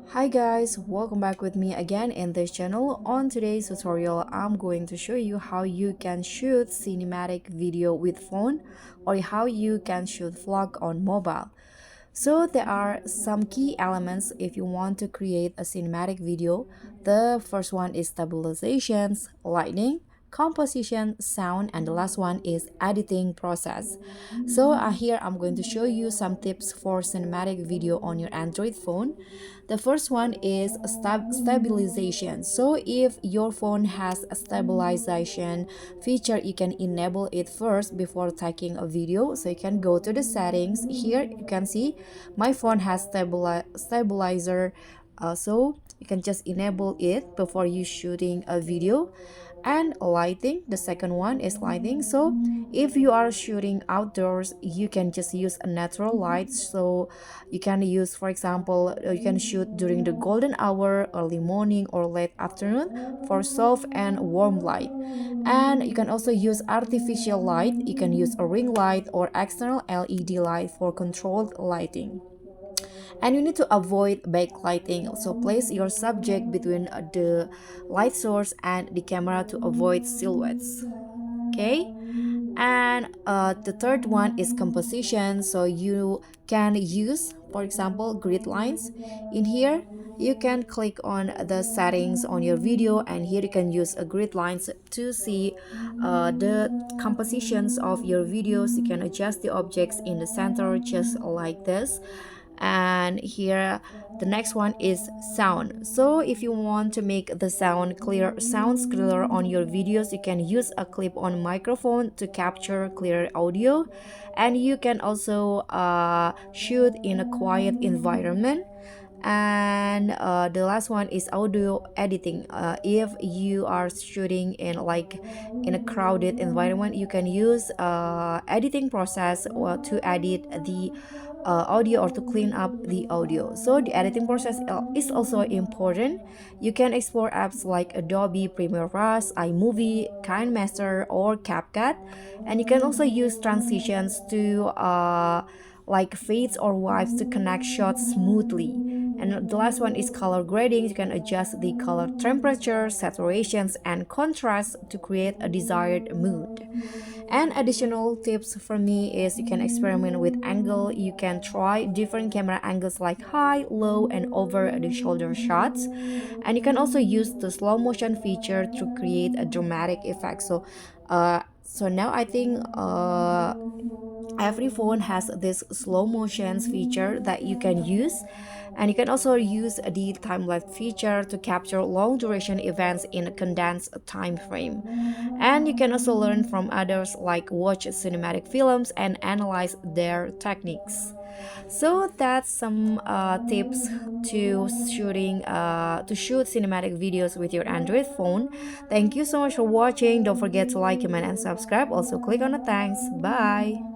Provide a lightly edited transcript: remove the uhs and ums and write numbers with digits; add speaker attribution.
Speaker 1: Hi guys, welcome back with me again in this channel. On today's tutorial, I'm going to show you how you can shoot cinematic video with phone or how you can shoot vlog on mobile. So there are some key elements if you want to create a cinematic video. The first one is stabilizations, lighting, composition, sound, and the last one is editing process. So here I'm going to show you some tips for cinematic video on your Android phone. The first one is stabilization. So if your phone has a stabilization feature, you can enable it first before taking a video. So you can go to the settings. Here you can see my phone has stabilizer, so you can just enable it before you shooting a video. And lighting, the second one is lighting. So if you are shooting outdoors, you can just use a natural light. So you can use, for example, you can shoot during the golden hour, early morning or late afternoon for soft and warm light. And you can also use artificial light. You can use a ring light or external LED light for controlled lighting. And you need to avoid backlighting. So place your subject between the light source and the camera to avoid silhouettes. Okay. And the third one is composition. So you can use, for example, grid lines. In here you can click on the settings on your video, and here you can use a grid lines to see the compositions of your videos. You can adjust the objects in the center just like this. And here the next one is sound. So if you want to make the sounds clearer on your videos, you can use a clip-on microphone to capture clear audio. And you can also shoot in a quiet environment. And the last one is audio editing. If you are shooting in like in a crowded environment, you can use editing process or to edit the audio or to clean up the audio. So the editing process is also important. You can explore apps like Adobe Premiere Rush, iMovie, KineMaster, or CapCut. And you can also use transitions to like fades or wipes to connect shots smoothly. And the last one is color grading. You can adjust the color temperature, saturations, and contrast to create a desired mood. And additional tips for me is you can experiment with angle. You can try different camera angles like high, low, and over the shoulder shots. And you can also use the slow motion feature to create a dramatic effect. So now I think every phone has this slow motions feature that you can use. And you can also use the time-lapse feature to capture long duration events in a condensed time frame. And you can also learn from others, like watch cinematic films and analyze their techniques. So that's some tips to shoot cinematic videos with your Android phone. Thank you so much for watching. Don't forget to like, comment, and subscribe. Also click on the thanks. Bye.